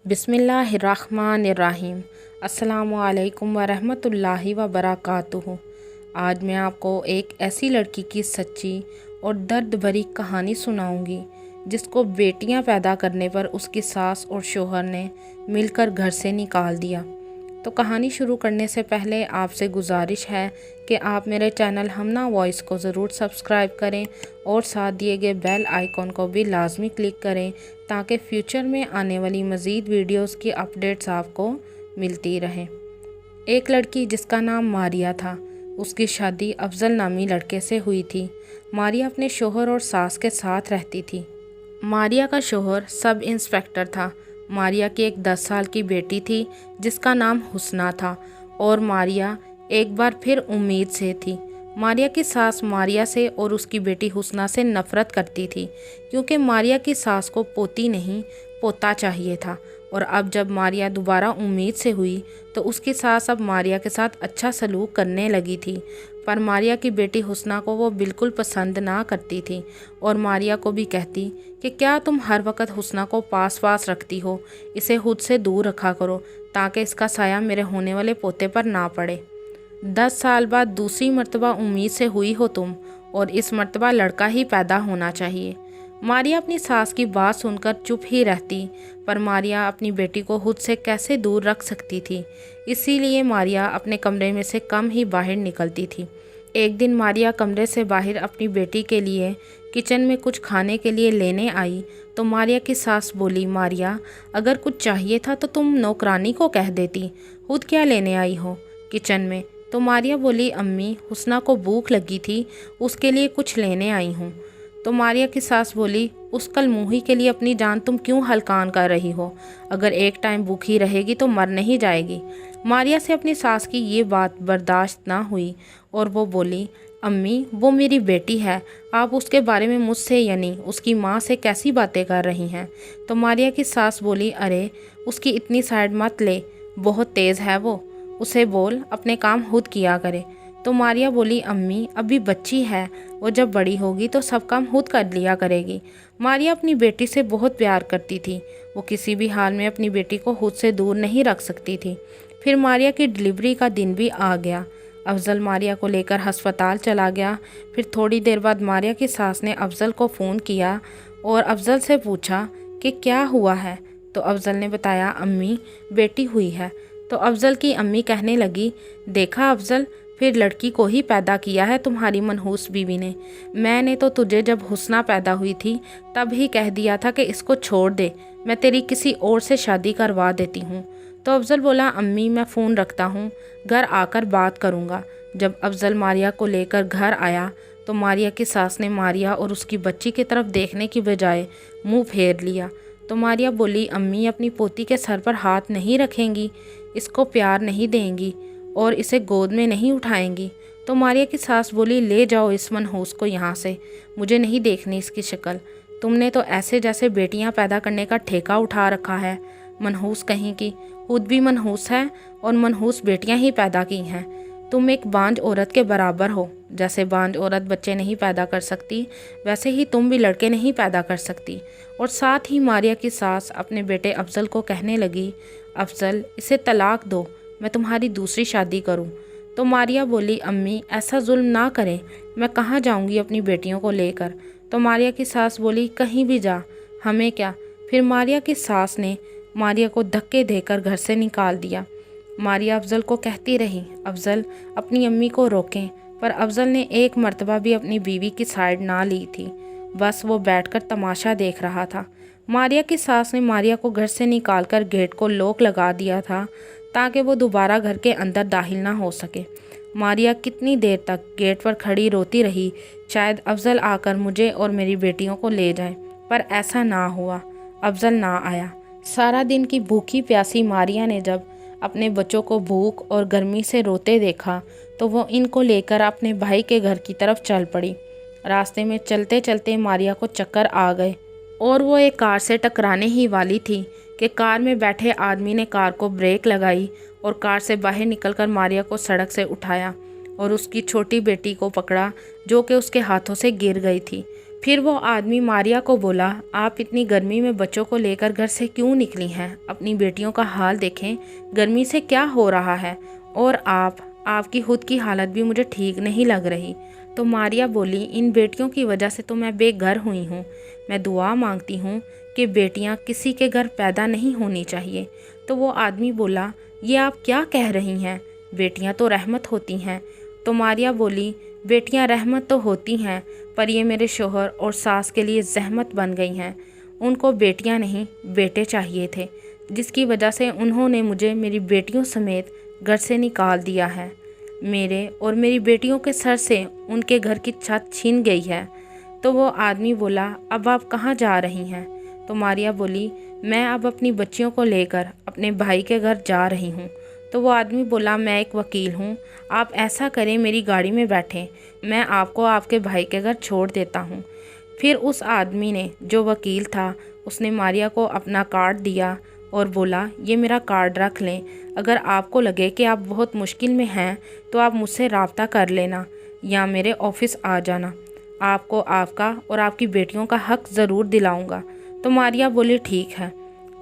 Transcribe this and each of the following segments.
बिस्मिल्लाहिर्रहमानिर्रहीम। अस्सलामुअलैकुम वरहमतुल्लाहि वबरकातुहू। आज मैं आपको एक ऐसी लड़की की सच्ची और दर्द भरी कहानी सुनाऊंगी जिसको बेटियां पैदा करने पर उसकी सास और शोहर ने मिलकर घर से निकाल दिया। तो कहानी शुरू करने से पहले आपसे गुजारिश है कि आप मेरे चैनल हमना वॉइस को ज़रूर सब्सक्राइब करें और साथ दिए गए बेल आइकॉन को भी लाजमी क्लिक करें ताकि फ्यूचर में आने वाली मज़ीद वीडियोस की अपडेट्स आपको मिलती रहें। एक लड़की जिसका नाम मारिया था, उसकी शादी अफजल नामी लड़के से हुई थी। मारिया अपने शोहर और सास के साथ रहती थी। मारिया का शोहर सब इंस्पेक्टर था। मारिया की एक 10 साल की बेटी थी जिसका नाम हुस्ना था और मारिया एक बार फिर उम्मीद से थी। मारिया की सास मारिया से और उसकी बेटी हुस्ना से नफ़रत करती थी क्योंकि मारिया की सास को पोती नहीं पोता चाहिए था। और अब जब मारिया दोबारा उम्मीद से हुई तो उसकी सास अब मारिया के साथ अच्छा सलूक करने लगी थी, पर मारिया की बेटी हुस्ना को वो बिल्कुल पसंद ना करती थी और मारिया को भी कहती कि क्या तुम हर वक्त हुस्ना को पास पास रखती हो, इसे खुद से दूर रखा करो ताकि इसका साया मेरे होने वाले पोते पर ना पड़े। 10 साल बाद दूसरी मर्तबा उम्मीद से हुई हो तुम, और इस मर्तबा लड़का ही पैदा होना चाहिए। मारिया अपनी सास की बात सुनकर चुप ही रहती, पर मारिया अपनी बेटी को खुद से कैसे दूर रख सकती थी, इसीलिए मारिया अपने कमरे में से कम ही बाहर निकलती थी। एक दिन मारिया कमरे से बाहर अपनी बेटी के लिए किचन में कुछ खाने के लिए लेने आई तो मारिया की सास बोली, मारिया अगर कुछ चाहिए था तो तुम नौकरानी को कह देती, खुद क्या लेने आई हो किचन में। तो मारिया बोली, अम्मी हुस्ना को भूख लगी थी, उसके लिए कुछ लेने आई हूँ। तो मारिया की सास बोली, उस कल मुही के लिए अपनी जान तुम क्यों हलकान कर रही हो, अगर एक टाइम भूखी रहेगी तो मर नहीं जाएगी। मारिया से अपनी सास की ये बात बर्दाश्त ना हुई और वो बोली, अम्मी वो मेरी बेटी है, आप उसके बारे में मुझसे यानी उसकी माँ से कैसी बातें कर रही हैं। तो मारिया की सास बोली, अरे उसकी इतनी साइड मत ले, बहुत तेज़ है वो, उसे बोल अपने काम खुद किया करे। तो मारिया बोली, अम्मी अभी बच्ची है, वो जब बड़ी होगी तो सब काम खुद कर लिया करेगी। मारिया अपनी बेटी से बहुत प्यार करती थी, वो किसी भी हाल में अपनी बेटी को खुद से दूर नहीं रख सकती थी। फिर मारिया की डिलीवरी का दिन भी आ गया। अफजल मारिया को लेकर अस्पताल चला गया। फिर थोड़ी देर बाद मारिया की सास ने अफजल को फ़ोन किया और अफजल से पूछा कि क्या हुआ है। तो अफजल ने बताया, अम्मी बेटी हुई है। तो अफजल की अम्मी कहने लगी, देखा अफजल, फिर लड़की को ही पैदा किया है तुम्हारी मनहूस बीवी ने। मैंने तो तुझे जब हुस्ना पैदा हुई थी तब ही कह दिया था कि इसको छोड़ दे, मैं तेरी किसी और से शादी करवा देती हूँ। तो अफजल बोला, अम्मी मैं फ़ोन रखता हूँ, घर आकर बात करूँगा। जब अफजल मारिया को लेकर घर आया तो मारिया की सास ने मारिया और उसकी बच्ची की तरफ देखने की बजाय मुँह फेर लिया। तो मारिया बोली, अम्मी अपनी पोती के सर पर हाथ नहीं रखेंगी, इसको प्यार नहीं देंगी और इसे गोद में नहीं उठाएंगी। तो मारिया की सास बोली, ले जाओ इस मनहूस को यहाँ से, मुझे नहीं देखनी इसकी शक्ल। तुमने तो ऐसे जैसे बेटियाँ पैदा करने का ठेका उठा रखा है, मनहूस कहीं की, खुद भी मनहूस है और मनहूस बेटियाँ ही पैदा की हैं। तुम एक बांझ औरत के बराबर हो, जैसे बांझ औरत बच्चे नहीं पैदा कर सकती वैसे ही तुम भी लड़के नहीं पैदा कर सकती। और साथ ही मारिया की सास अपने बेटे अफजल को कहने लगी, अफजल इसे तलाक दो, मैं तुम्हारी दूसरी शादी करूं। तो मारिया बोली, अम्मी ऐसा जुल्म ना करें, मैं कहाँ जाऊंगी अपनी बेटियों को लेकर। तो मारिया की सास बोली, कहीं भी जा, हमें क्या। फिर मारिया की सास ने मारिया को धक्के देकर घर से निकाल दिया। मारिया अफजल को कहती रही, अफजल अपनी अम्मी को रोकें, पर अफजल ने एक मर्तबा भी अपनी बीवी की साइड ना ली थी, बस वो बैठकर तमाशा देख रहा था। मारिया की सास ने मारिया को घर से निकालकर गेट को लॉक लगा दिया था ताकि वो दोबारा घर के अंदर दाखिल ना हो सके। मारिया कितनी देर तक गेट पर खड़ी रोती रही, शायद अफजल आकर मुझे और मेरी बेटियों को ले जाए, पर ऐसा ना हुआ, अफजल ना आया। सारा दिन की भूखी प्यासी मारिया ने जब अपने बच्चों को भूख और गर्मी से रोते देखा तो वो इनको लेकर अपने भाई के घर की तरफ चल पड़ी। रास्ते में चलते चलते मारिया को चक्कर आ गए और वो एक कार से टकराने ही वाली थी कि कार में बैठे आदमी ने कार को ब्रेक लगाई और कार से बाहर निकलकर मारिया को सड़क से उठाया और उसकी छोटी बेटी को पकड़ा जो कि उसके हाथों से गिर गई थी। फिर वो आदमी मारिया को बोला, आप इतनी गर्मी में बच्चों को लेकर घर से क्यों निकली हैं? अपनी बेटियों का हाल देखें, गर्मी से क्या हो रहा है। और आपकी खुद की हालत भी मुझे ठीक नहीं लग रही। तो मारिया बोली, इन बेटियों की वजह से तो मैं बेघर हुई हूँ। मैं दुआ मांगती हूँ कि बेटियाँ किसी के घर पैदा नहीं होनी चाहिए। तो वो आदमी बोला, ये आप क्या कह रही हैं? बेटियाँ तो रहमत होती हैं। तो मारिया बोली, बेटियाँ रहमत तो होती हैं, पर ये मेरे शोहर और सास के लिए ज़हमत बन गई हैं। उनको बेटियाँ नहीं बेटे चाहिए थे, जिसकी वजह से उन्होंने मुझे मेरी बेटियों समेत घर से निकाल दिया है। मेरे और मेरी बेटियों के सर से उनके घर की छत छीन गई है। तो वो आदमी बोला, अब आप कहाँ जा रही हैं? तो मारिया बोली, मैं अब अपनी बच्चियों को लेकर अपने भाई के घर जा रही हूँ। तो वो आदमी बोला, मैं एक वकील हूँ, आप ऐसा करें, मेरी गाड़ी में बैठें, मैं आपको आपके भाई के घर छोड़ देता हूँ। फिर उस आदमी ने, जो वकील था, उसने मारिया को अपना कार्ड दिया और बोला, ये मेरा कार्ड रख लें। अगर आपको लगे कि आप बहुत मुश्किल में हैं तो आप मुझसे रब्ता कर लेना या मेरे ऑफिस आ जाना। आपको आपका और आपकी बेटियों का हक ज़रूर दिलाऊंगा। तो मारिया बोली, ठीक है।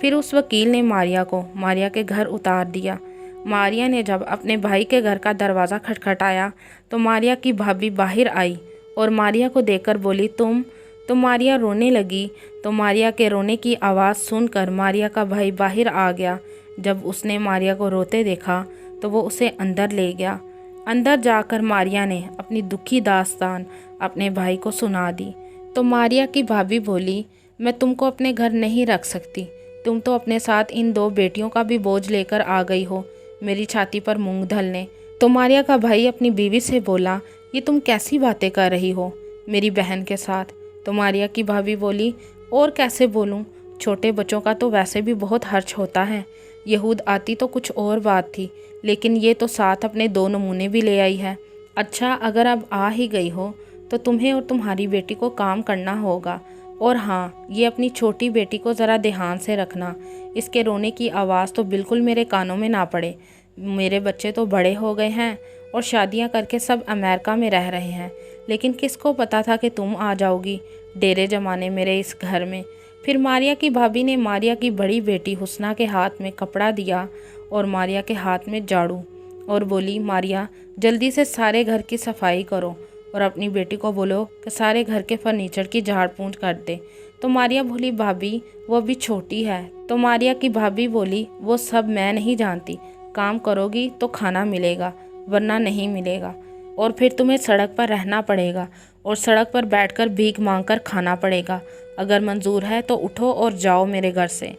फिर उस वकील ने मारिया को मारिया के घर उतार दिया। मारिया ने जब अपने भाई के घर का दरवाज़ा खटखटाया तो मारिया की भाभी बाहर आई और मारिया को देखकर बोली, तुम? तो मारिया रोने लगी। तो मारिया के रोने की आवाज़ सुनकर मारिया का भाई बाहर आ गया। जब उसने मारिया को रोते देखा तो वो उसे अंदर ले गया। अंदर जाकर मारिया ने अपनी दुखी दास्तान अपने भाई को सुना दी। तो मारिया की भाभी बोली, मैं तुमको अपने घर नहीं रख सकती। तुम तो अपने साथ इन 2 बेटियों का भी बोझ लेकर आ गई हो, मेरी छाती पर मूंग धलने। तो मारिया का भाई अपनी बीवी से बोला, ये तुम कैसी बातें कर रही हो मेरी बहन के साथ? तो मारिया की भाभी बोली, और कैसे बोलूं, छोटे बच्चों का तो वैसे भी बहुत खर्च होता है। यहूद आती तो कुछ और बात थी, लेकिन ये तो साथ अपने 2 नमूने भी ले आई है। अच्छा, अगर अब आ ही गई हो तो तुम्हें और तुम्हारी बेटी को काम करना होगा। और हाँ, ये अपनी छोटी बेटी को ज़रा ध्यान से रखना, इसके रोने की आवाज़ तो बिल्कुल मेरे कानों में ना पड़े। मेरे बच्चे तो बड़े हो गए हैं और शादियां करके सब अमेरिका में रह रहे हैं, लेकिन किसको पता था कि तुम आ जाओगी डेरे जमाने मेरे इस घर में। फिर मारिया की भाभी ने मारिया की बड़ी बेटी हुस्ना के हाथ में कपड़ा दिया और मारिया के हाथ में झाड़ू और बोली, मारिया जल्दी से सारे घर की सफाई करो और अपनी बेटी को बोलो कि सारे घर के फर्नीचर की झाड़ पूंछ कर दे। तो मारिया बोली, भाभी वो अभी छोटी है। तो मारिया की भाभी बोली, वो सब मैं नहीं जानती, काम करोगी तो खाना मिलेगा वरना नहीं मिलेगा, और फिर तुम्हें सड़क पर रहना पड़ेगा और सड़क पर बैठकर भीख मांगकर खाना पड़ेगा। अगर मंजूर है तो उठो और जाओ मेरे घर से।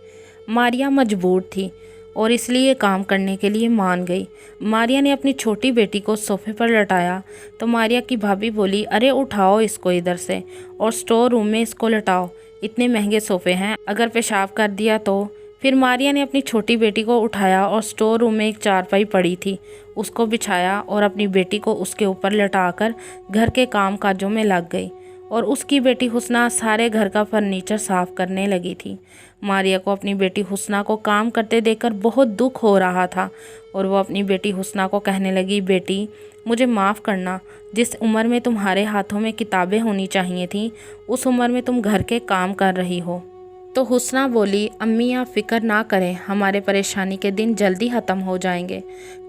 मारिया मजबूर थी और इसलिए काम करने के लिए मान गई। मारिया ने अपनी छोटी बेटी को सोफे पर लटाया तो मारिया की भाभी बोली, अरे उठाओ इसको इधर से और स्टोर रूम में इसको लटाओ, इतने महंगे सोफे हैं, अगर पेशाब कर दिया तो। फिर मारिया ने अपनी छोटी बेटी को उठाया और स्टोर रूम में एक चारपाई पड़ी थी, उसको बिछाया और अपनी बेटी को उसके ऊपर लटाकर घर के काम काजों में लग गई। और उसकी बेटी हुस्ना सारे घर का फर्नीचर साफ करने लगी थी। मारिया को अपनी बेटी हुस्ना को काम करते देखकर बहुत दुख हो रहा था और वो अपनी बेटी हुस्ना को कहने लगी, बेटी मुझे माफ़ करना, जिस उम्र में तुम्हारे हाथों में किताबें होनी चाहिए थी उस उम्र में तुम घर के काम कर रही हो। तो हुस्ना बोली, अम्मी आप फ़िक्र ना करें, हमारे परेशानी के दिन जल्दी ख़त्म हो जाएंगे।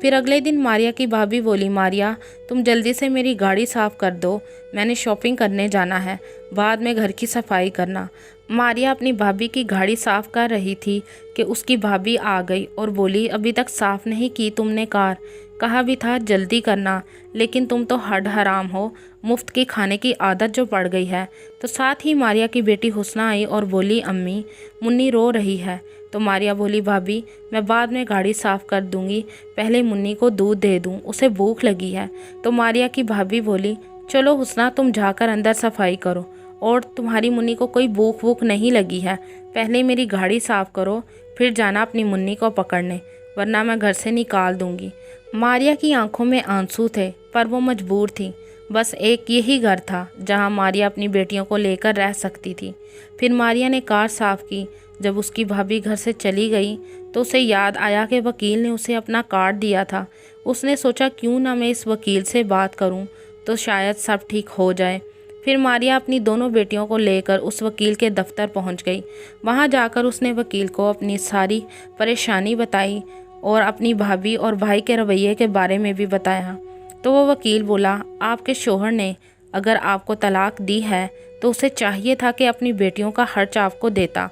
फिर अगले दिन मारिया की भाभी बोली, मारिया तुम जल्दी से मेरी गाड़ी साफ़ कर दो, मैंने शॉपिंग करने जाना है, बाद में घर की सफाई करना। मारिया अपनी भाभी की गाड़ी साफ़ कर रही थी कि उसकी भाभी आ गई और बोली, अभी तक साफ़ नहीं की तुमने कार, कहा भी था जल्दी करना, लेकिन तुम तो हड हराम हो, मुफ्त की खाने की आदत जो पड़ गई है। तो साथ ही मारिया की बेटी हुस्ना आई और बोली, अम्मी मुन्नी रो रही है। तो मारिया बोली, भाभी मैं बाद में गाड़ी साफ़ कर दूंगी, पहले मुन्नी को दूध दे दूं, उसे भूख लगी है। तो मारिया की भाभी बोली, चलो हुस्ना तुम जाकर अंदर सफाई करो, और तुम्हारी मुन्नी को कोई भूख वूख नहीं लगी है, पहले मेरी गाड़ी साफ़ करो फिर जाना अपनी मुन्नी को पकड़ने, वरना मैं घर से निकाल दूंगी। मारिया की आंखों में आंसू थे पर वो मजबूर थी, बस एक यही घर था जहां मारिया अपनी बेटियों को लेकर रह सकती थी। फिर मारिया ने कार साफ़ की। जब उसकी भाभी घर से चली गई तो उसे याद आया कि वकील ने उसे अपना कार्ड दिया था। उसने सोचा क्यों ना मैं इस वकील से बात करूं तो शायद सब ठीक हो जाए। پھر ماریا اپنی دونوں بیٹیوں کو لے کر اس وکیل کے دفتر پہنچ گئی۔ وہاں جا کر اس نے وکیل کو اپنی ساری پریشانی بتائی اور اپنی بھابھی اور بھائی کے رویے کے بارے میں بھی بتایا۔ تو وہ وکیل بولا، آپ کے شوہر نے اگر آپ کو طلاق دی ہے تو اسے چاہیے تھا کہ اپنی بیٹیوں کا خرچ آپ کو دیتا۔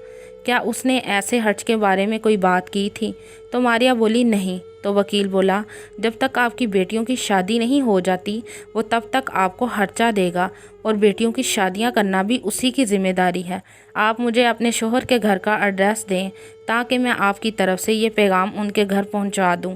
کیا اس نے ایسے خرچ کے بارے میں کوئی بات کی تھی؟ تو ماریا بولی، نہیں۔ تو وکیل بولا، جب تک آپ کی بیٹیوں کی شادی نہیں ہو جاتی وہ تب تک آپ کو خرچہ دے گا، اور بیٹیوں کی شادیاں کرنا بھی اسی کی ذمہ داری ہے۔ آپ مجھے اپنے شوہر کے گھر کا ایڈریس دیں تاکہ میں آپ کی طرف سے یہ پیغام ان کے گھر پہنچا دوں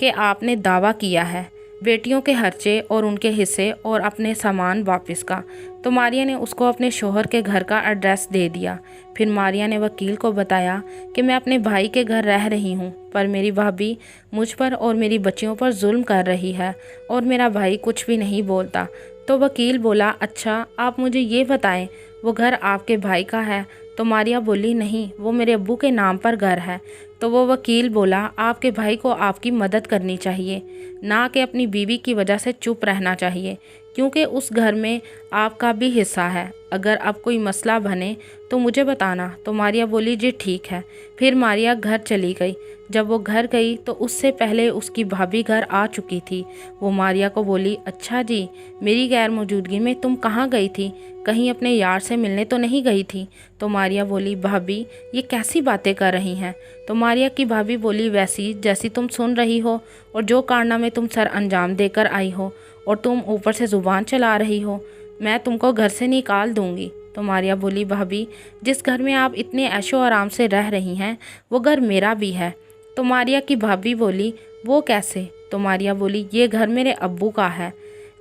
کہ آپ نے دعویٰ کیا ہے بیٹیوں کے خرچے اور ان کے حصے اور اپنے سامان واپس کا۔ تو ماریا نے اس کو اپنے شوہر کے گھر کا ایڈریس دے دیا۔ پھر ماریا نے وکیل کو بتایا کہ میں اپنے بھائی کے گھر رہ رہی ہوں، پر میری بھابھی مجھ پر اور میری بچیوں پر ظلم کر رہی ہے اور میرا بھائی کچھ بھی نہیں بولتا۔ تو وکیل بولا، اچھا آپ مجھے یہ بتائیں وہ گھر آپ کے بھائی کا ہے؟ تو ماریا بولی، نہیں، وہ میرے ابو کے نام پر گھر ہے۔ تو وہ وکیل بولا، آپ کے بھائی کو آپ کی مدد کرنی چاہیے، نہ کہ اپنی بیوی کی وجہ سے چپ رہنا چاہیے، کیونکہ اس گھر میں آپ کا بھی حصہ ہے۔ اگر اب کوئی مسئلہ بنے تو مجھے بتانا۔ تو ماریا بولی، جی ٹھیک ہے۔ پھر ماریا گھر چلی گئی۔ جب وہ گھر گئی تو اس سے پہلے اس کی بھابھی گھر آ چکی تھی۔ وہ ماریا کو بولی، اچھا جی، میری غیر موجودگی میں تم کہاں گئی تھی؟ کہیں اپنے یار سے ملنے تو نہیں گئی تھی؟ تو ماریا بولی، بھابھی یہ کیسی باتیں کر رہی ہیں؟ تو ماریا کی بھابھی بولی، ویسی جیسی تم سن رہی ہو اور جو کارنامے تم سر انجام دے کر آئی ہو، اور تم اوپر سے زبان چلا رہی ہو، میں تم کو گھر سے نکال دوں گی۔ تو ماریا بولی، بھابھی جس گھر میں آپ اتنے عیش و آرام سے رہ رہی ہیں وہ گھر میرا بھی ہے۔ تو ماریا کی بھابھی بولی، وہ کیسے؟ تو ماریا بولی، یہ گھر میرے ابو کا ہے،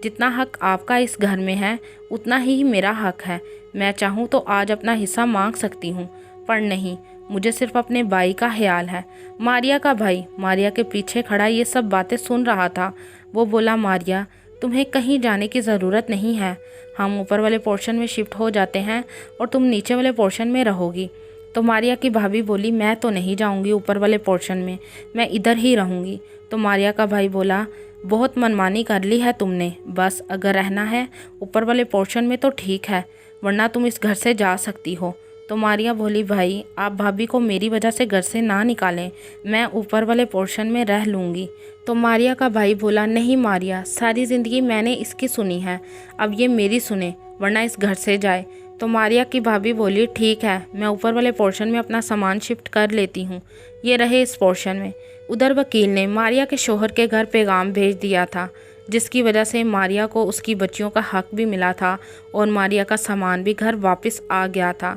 جتنا حق آپ کا اس گھر میں ہے اتنا ہی میرا حق ہے۔ میں چاہوں تو آج اپنا حصہ مانگ سکتی ہوں، پر نہیں، مجھے صرف اپنے بھائی کا خیال ہے۔ ماریا کا بھائی ماریا کے پیچھے کھڑا یہ سب باتیں سن رہا تھا۔ وہ بولا، ماریا تمہیں کہیں جانے کی ضرورت نہیں ہے، ہم اوپر والے پورشن میں شفٹ ہو جاتے ہیں اور تم نیچے والے پورشن میں رہو گی۔ تو ماریا کی بھابھی بولی، میں تو نہیں جاؤں گی اوپر والے پورشن میں ادھر ہی رہوں گی۔ تو ماریا کا بھائی بولا، بہت منمانی کر لی ہے تم نے، بس اگر رہنا ہے اوپر والے پورشن میں تو ٹھیک ہے، ورنہ تم اس گھر سے جا سکتی ہو۔ تو ماریا بولی، بھائی آپ بھابھی کو میری وجہ سے گھر سے نہ نکالیں، میں اوپر والے پورشن میں رہ لوں گی۔ تو ماریا کا بھائی بولا، نہیں ماریا، ساری زندگی میں نے اس کی سنی ہے، اب یہ میری سنے، ورنہ اس گھر سے جائے۔ تو ماریا کی بھابھی بولی، ٹھیک ہے، میں اوپر والے پورشن میں اپنا سامان شفٹ کر لیتی ہوں، یہ رہے اس پورشن میں۔ ادھر وکیل نے ماریا کے شوہر کے گھر پیغام بھیج دیا تھا، جس کی وجہ سے ماریا کو اس کی بچیوں کا حق بھی ملا تھا اور ماریا کا سامان بھی گھر واپس آ گیا تھا،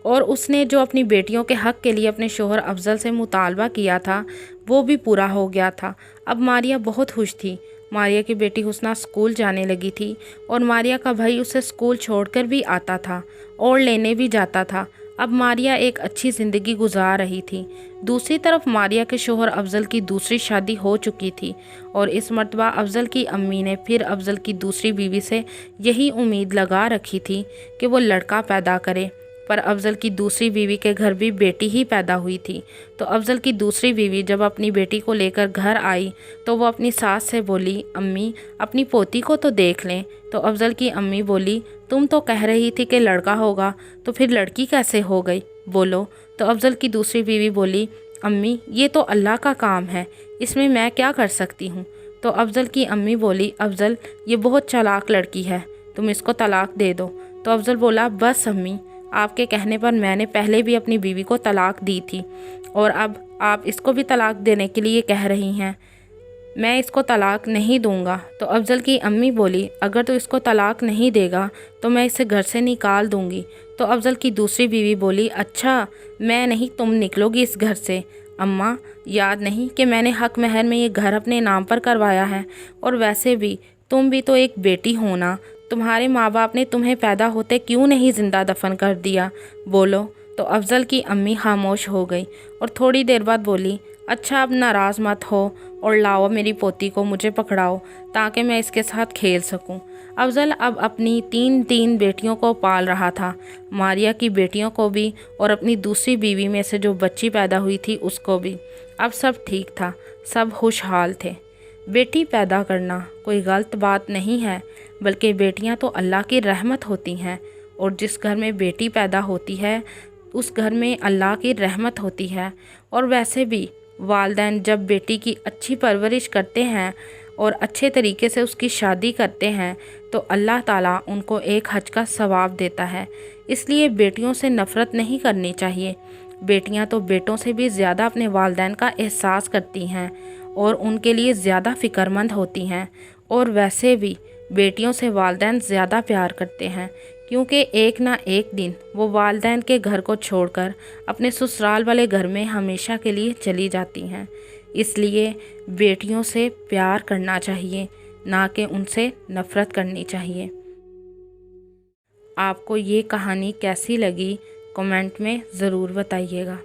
اور اس نے جو اپنی بیٹیوں کے حق کے لیے اپنے شوہر افضل سے مطالبہ کیا تھا وہ بھی پورا ہو گیا تھا۔ اب ماریا بہت خوش تھی۔ ماریا کی بیٹی حسنہ اسکول جانے لگی تھی اور ماریا کا بھائی اسے اسکول چھوڑ کر بھی آتا تھا اور لینے بھی جاتا تھا۔ اب ماریا ایک اچھی زندگی گزار رہی تھی۔ دوسری طرف ماریا کے شوہر افضل کی دوسری شادی ہو چکی تھی، اور اس مرتبہ افضل کی امی نے پھر افضل کی دوسری بیوی سے یہی امید لگا رکھی تھی کہ وہ لڑکا پیدا کرے، پر افضل کی دوسری بیوی کے گھر بھی بیٹی ہی پیدا ہوئی تھی۔ تو افضل کی دوسری بیوی جب اپنی بیٹی کو لے کر گھر آئی تو وہ اپنی ساس سے بولی، امی اپنی پوتی کو تو دیکھ لیں۔ تو افضل کی امی بولی، تم تو کہہ رہی تھی کہ لڑکا ہوگا، تو پھر لڑکی کیسے ہو گئی، بولو۔ تو افضل کی دوسری بیوی بولی، امی یہ تو اللہ کا کام ہے، اس میں کیا کر سکتی ہوں۔ تو افضل کی امی بولی، افضل یہ بہت چالاک لڑکی ہے، تم اس کو طلاق دے دو۔ تو افضل بولا، بس امی، آپ کے کہنے پر میں نے پہلے بھی اپنی بیوی کو طلاق دی تھی، اور اب آپ اس کو بھی طلاق دینے کے لیے کہہ رہی ہیں، میں اس کو طلاق نہیں دوں گا۔ تو افضل کی امی بولی، اگر تو اس کو طلاق نہیں دے گا تو میں اسے گھر سے نکال دوں گی۔ تو افضل کی دوسری بیوی بولی، اچھا میں نہیں، تم نکلو گی اس گھر سے۔ اماں یاد نہیں کہ میں نے حق مہر میں یہ گھر اپنے نام پر کروایا ہے، اور ویسے بھی تم بھی تو ایک بیٹی ہونا، تمہارے ماں باپ نے تمہیں پیدا ہوتے کیوں نہیں زندہ دفن کر دیا، بولو۔ تو افضل کی امی خاموش ہو گئی اور تھوڑی دیر بعد بولی، اچھا اب ناراض مت ہو اور لاؤ میری پوتی کو مجھے پکڑاؤ تاکہ میں اس کے ساتھ کھیل سکوں۔ افضل اب اپنی تین بیٹیوں کو پال رہا تھا، ماریا کی بیٹیوں کو بھی اور اپنی دوسری بیوی میں سے جو بچی پیدا ہوئی تھی اس کو بھی۔ اب سب ٹھیک تھا، سب خوشحال تھے۔ बेटी पैदा करना कोई गलत बात नहीं है, बल्कि बेटियां तो अल्लाह की रहमत होती हैं, और जिस घर में बेटी पैदा होती है उस घर में अल्लाह की रहमत होती है। और वैसे भी वालिदैन जब बेटी की अच्छी परवरिश करते हैं और अच्छे तरीके से उसकी शादी करते हैं तो अल्लाह ताला उनको एक हज का सवाब देता है। इसलिए बेटियों से नफ़रत नहीं करनी चाहिए। बेटियां तो बेटों से भी ज़्यादा अपने वालिदैन का एहसास करती हैं और उनके लिए ज़्यादा फ़िक्रमंद होती हैं। और वैसे भी बेटियों से वालिदैन ज़्यादा प्यार करते हैं, क्योंकि एक ना एक दिन वो वालिदैन के घर को छोड़कर अपने ससुराल वाले घर में हमेशा के लिए चली जाती हैं। इसलिए बेटियों से प्यार करना चाहिए, ना कि उनसे नफ़रत करनी चाहिए। आपको ये कहानी कैसी लगी कमेंट में ज़रूर बताइएगा।